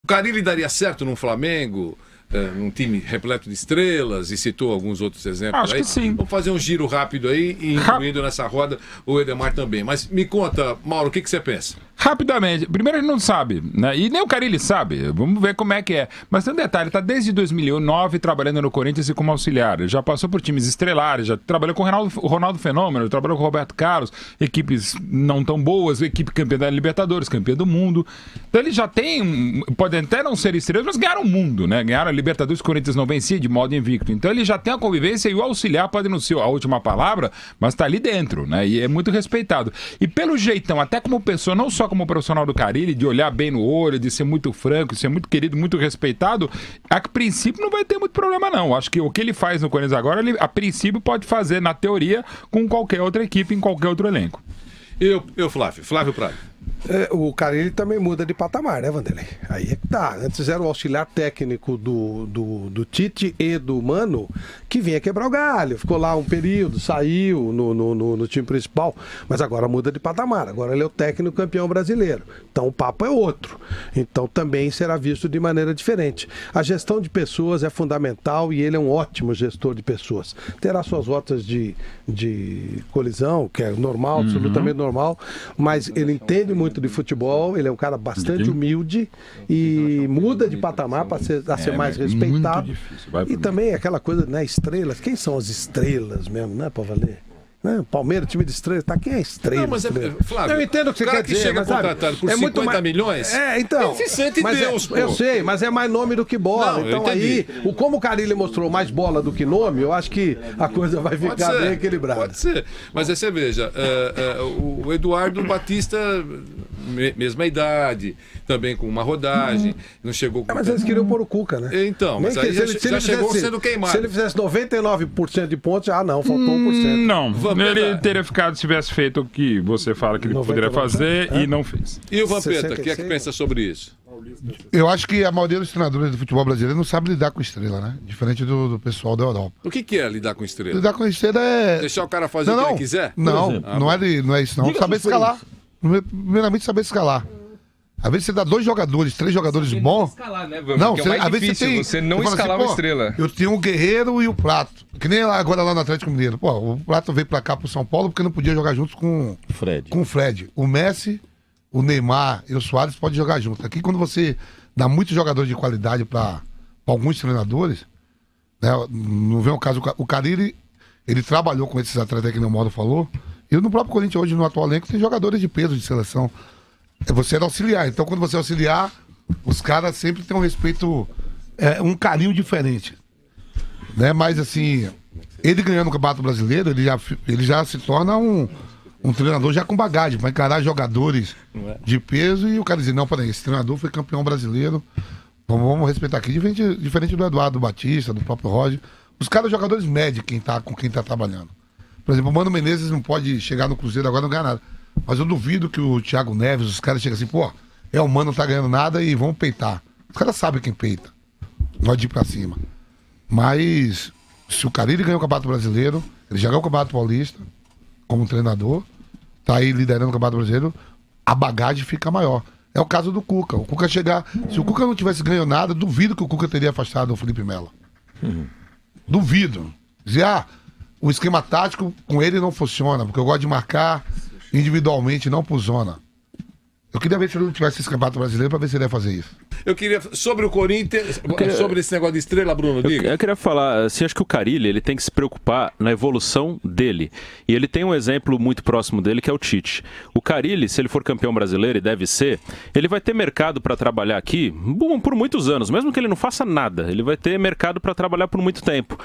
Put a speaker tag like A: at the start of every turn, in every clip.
A: Carille daria certo num Flamengo, num time repleto de estrelas, e citou alguns outros exemplos.
B: Acho que sim.
A: Vamos fazer um giro rápido aí, e incluindo nessa roda o Edemar também. Mas me conta, Mauro, o que você pensa?
B: Rapidamente. Primeiro, ele não sabe, né? E nem o Carille sabe. Vamos ver como é que é. Mas tem um detalhe, ele tá desde 2009 trabalhando no Corinthians e como auxiliar. Ele já passou por times estrelares, já trabalhou com o Ronaldo Fenômeno, trabalhou com o Roberto Carlos, equipes não tão boas, equipe campeã da Libertadores, campeã do mundo. Então ele já tem, pode até não ser estrela, mas ganharam o mundo, né? Ganharam a Libertadores, o Corinthians não vencia de modo invicto. Então ele já tem a convivência e o auxiliar pode não ser a última palavra, mas tá ali dentro, né? E é muito respeitado. E pelo jeitão, até como pessoa, não só como profissional do Carille, de olhar bem no olho, de ser muito franco, de ser muito querido, muito respeitado, a princípio não vai ter muito problema não. Acho que o que ele faz no Corinthians agora, ele a princípio pode fazer na teoria com qualquer outra equipe, em qualquer outro elenco.
C: Flávio Prado. O Carille também muda de patamar, né, Vanderlei? Aí é que tá. Antes era o auxiliar técnico do Tite e do Mano, que vinha quebrar o galho. Ficou lá um período, saiu no time principal, mas agora muda de patamar. Agora ele é o técnico campeão brasileiro. Então o papo é outro. Então também será visto de maneira diferente. A gestão de pessoas é fundamental e ele é um ótimo gestor de pessoas. Terá suas rotas de colisão, que é normal, absolutamente normal, mas ele entende muito de futebol, ele é um cara bastante humilde e muda de patamar para ser mais respeitado. E também aquela coisa, né, estrelas, quem são as estrelas mesmo, né, para valer? Né? Palmeiras, time de estrela, tá? Quem é estrela?
A: Não, mas Flávio,
C: eu entendo o que você quer dizer.
A: Chega
C: mas,
A: contratado por 50 milhões.
C: Então.
A: Deus,
C: eu sei, mas é mais nome do que bola.
A: Não,
C: então aí, como o Carille mostrou mais bola do que nome, eu acho que a coisa vai ficar bem equilibrada.
A: Pode ser. Mas aí você veja, o Eduardo Batista, mesma idade, também com uma rodagem, não chegou com...
C: Mas eles queriam pôr o Cuca, né?
A: Então, mas aí já chegou sendo queimado.
C: Se ele fizesse 99% de pontos, não, faltou 1%.
B: Não. Ele teria ficado se tivesse feito o que você fala que ele poderia fazer e não fez.
A: E o Vampeta, o que é que pensa sobre isso?
D: Eu acho que a maioria dos treinadores do futebol brasileiro não sabe lidar com estrela, né? Diferente do pessoal da Europa.
A: O que é lidar com estrela?
D: Lidar com estrela é...
A: Deixar o cara fazer o que ele quiser?
D: Não é isso não. Saber escalar. Primeiramente saber escalar. Às vezes você dá 2 jogadores, 3 jogadores bons.
E: Escalar, né,
D: não,
E: é mais difícil você não escalar uma estrela.
D: Eu tenho o Guerreiro e o Prato. Que nem agora lá no Atlético Mineiro. Pô, o Prato veio pra cá pro São Paulo porque não podia jogar juntos com o Fred. O Messi, o Neymar e o Suárez podem jogar juntos. Aqui quando você dá muitos jogadores de qualidade pra alguns treinadores, né, não vem o caso, o Carille, ele trabalhou com esses atletas que o Mauro falou. E no próprio Corinthians hoje, no atual elenco, tem jogadores de peso de seleção. Você é auxiliar. Então, quando você é auxiliar, os caras sempre têm um respeito, um carinho diferente. Né? Mas, assim, ele ganhando o Campeonato Brasileiro, ele já se torna um treinador já com bagagem, para encarar jogadores de peso. E o cara dizer, não, peraí, esse treinador foi campeão brasileiro, vamos respeitar aqui. Diferente do Eduardo Batista, do próprio Roger. Os caras, jogadores médios, com quem tá trabalhando. Por exemplo, o Mano Menezes não pode chegar no Cruzeiro agora e não ganhar nada. Mas eu duvido que o Thiago Neves, os caras chegam assim, pô, o Mano não tá ganhando nada e vão peitar. Os caras sabem quem peita. Pode ir pra cima. Mas se o Carille ganhou o Campeonato Brasileiro, ele já ganhou o Campeonato Paulista como treinador, tá aí liderando o Campeonato Brasileiro, a bagagem fica maior. É o caso do Cuca. O Cuca chegar... Se o Cuca não tivesse ganho nada, duvido que o Cuca teria afastado o Felipe Melo. Duvido. Dizer, o esquema tático com ele não funciona, porque eu gosto de marcar individualmente, não por zona. Eu queria ver se ele não tivesse esse campeonato brasileiro para ver se ele ia fazer isso.
A: Eu queria, sobre o Corinthians, sobre esse negócio de estrela, Bruno, diga.
F: Eu queria falar, assim, acho que o Carille, ele tem que se preocupar na evolução dele. E ele tem um exemplo muito próximo dele, que é o Tite. O Carille, se ele for campeão brasileiro, e deve ser, ele vai ter mercado para trabalhar aqui por muitos anos, mesmo que ele não faça nada. Ele vai ter mercado para trabalhar por muito tempo.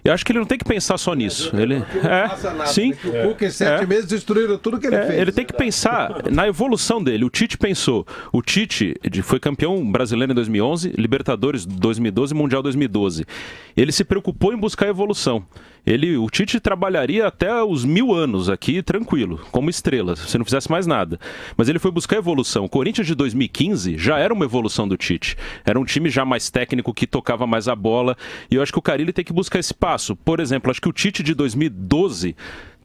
F: E acho que ele não tem que pensar só nisso. Ele
C: não faça nada, sim. O Cuca em 7 meses destruíram tudo que ele fez.
F: Ele tem que pensar na evolução dele. O Tite pensou. O Tite foi campeão brasileiro em 2011, Libertadores 2012 e Mundial 2012. Ele se preocupou em buscar evolução. O Tite trabalharia até os 1000 anos aqui, tranquilo, como estrela, se não fizesse mais nada. Mas ele foi buscar evolução. O Corinthians de 2015 já era uma evolução do Tite. Era um time já mais técnico, que tocava mais a bola. E eu acho que o Carille tem que buscar esse passo. Por exemplo, acho que o Tite de 2012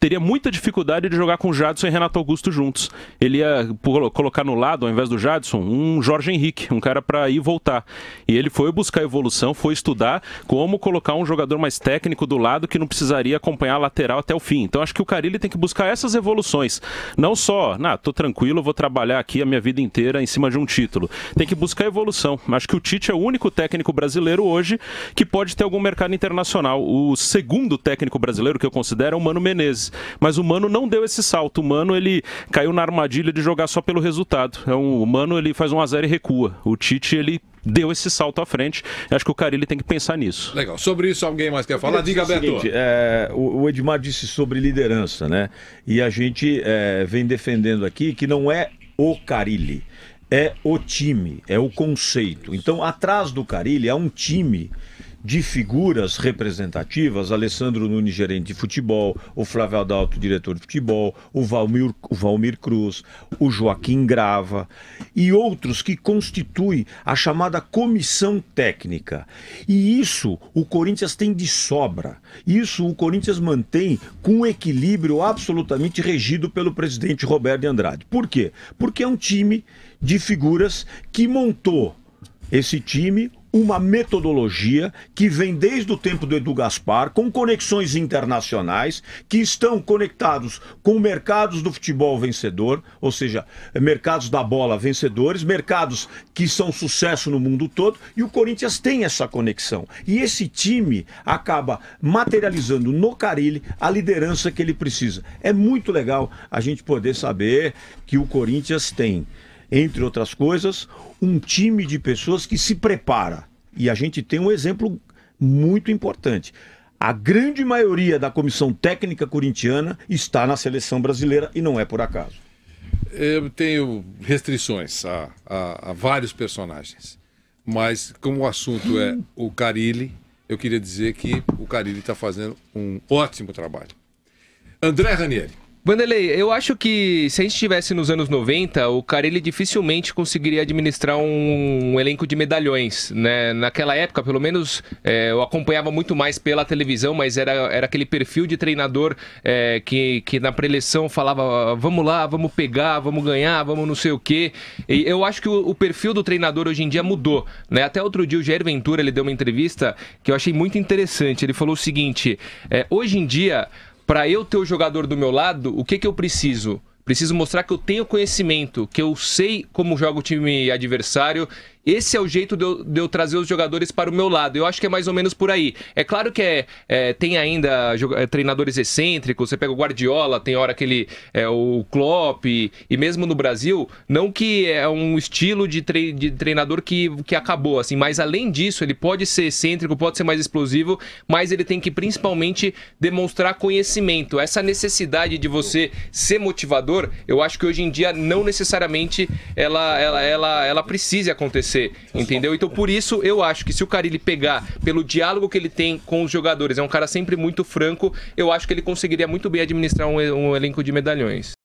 F: teria muita dificuldade de jogar com o Jadson e Renato Augusto juntos. Ele ia colocar no lado, ao invés do Jadson, um Jorge Henrique, um cara para ir e voltar. E ele foi buscar evolução, foi estudar como colocar um jogador mais técnico do lado que não precisaria acompanhar a lateral até o fim. Então acho que o Carille tem que buscar essas evoluções. Não só, tô tranquilo, vou trabalhar aqui a minha vida inteira em cima de um título. Tem que buscar evolução. Acho que o Tite é o único técnico brasileiro hoje que pode ter algum mercado internacional. O segundo técnico brasileiro que eu considero é o Mano Menezes. Mas o Mano não deu esse salto. O Mano, ele caiu na armadilha de jogar só pelo resultado. O Mano, ele faz 1-0 e recua. O Tite, ele deu esse salto à frente. Acho que o Carille tem que pensar nisso.
A: Legal. Sobre isso, alguém mais quer falar? Diga, Beto.
G: Seguinte, o Edmar disse sobre liderança, né? E a gente vem defendendo aqui que não é o Carille, é o time, é o conceito. Então, atrás do Carille há um time de figuras representativas, Alessandro Nunes, gerente de futebol, o Flávio Adalto, diretor de futebol, o Valmir Cruz, o Joaquim Grava e outros que constituem a chamada comissão técnica. E isso o Corinthians tem de sobra. Isso o Corinthians mantém com um equilíbrio absolutamente regido pelo presidente Roberto de Andrade. Por quê? Porque é um time de figuras que montou esse time, uma metodologia que vem desde o tempo do Edu Gaspar, com conexões internacionais, que estão conectados com mercados do futebol vencedor, ou seja, mercados da bola vencedores, mercados que são sucesso no mundo todo, e o Corinthians tem essa conexão. E esse time acaba materializando no Carille a liderança que ele precisa. É muito legal a gente poder saber que o Corinthians tem, entre outras coisas, um time de pessoas que se prepara. E a gente tem um exemplo muito importante. A grande maioria da comissão técnica corintiana está na seleção brasileira e não é por acaso.
A: Eu tenho restrições a vários personagens. Mas como o assunto é o Carille, eu queria dizer que o Carille está fazendo um ótimo trabalho. André Ranieri.
E: Vanderlei, eu acho que se a gente estivesse nos anos 90, o Carille dificilmente conseguiria administrar um elenco de medalhões, né? Naquela época, pelo menos, eu acompanhava muito mais pela televisão, mas era aquele perfil de treinador que na preleção falava vamos lá, vamos pegar, vamos ganhar, vamos não sei o quê. E eu acho que o perfil do treinador hoje em dia mudou, né? Até outro dia o Jair Ventura, ele deu uma entrevista que eu achei muito interessante. Ele falou o seguinte, hoje em dia, para eu ter o jogador do meu lado, o que eu preciso? Preciso mostrar que eu tenho conhecimento, que eu sei como joga o time adversário. Esse é o jeito de eu trazer os jogadores para o meu lado. Eu acho que é mais ou menos por aí. É claro que tem ainda treinadores excêntricos. Você pega o Guardiola, tem hora que ele o Klopp, e mesmo no Brasil, não que é um estilo de treinador que acabou, assim, mas além disso, ele pode ser excêntrico, pode ser mais explosivo, mas ele tem que principalmente demonstrar conhecimento. Essa necessidade de você ser motivador, eu acho que hoje em dia não necessariamente ela precise acontecer. Entendeu? Então por isso eu acho que se o Carille pegar pelo diálogo que ele tem com os jogadores, é um cara sempre muito franco, eu acho que ele conseguiria muito bem administrar um elenco de medalhões.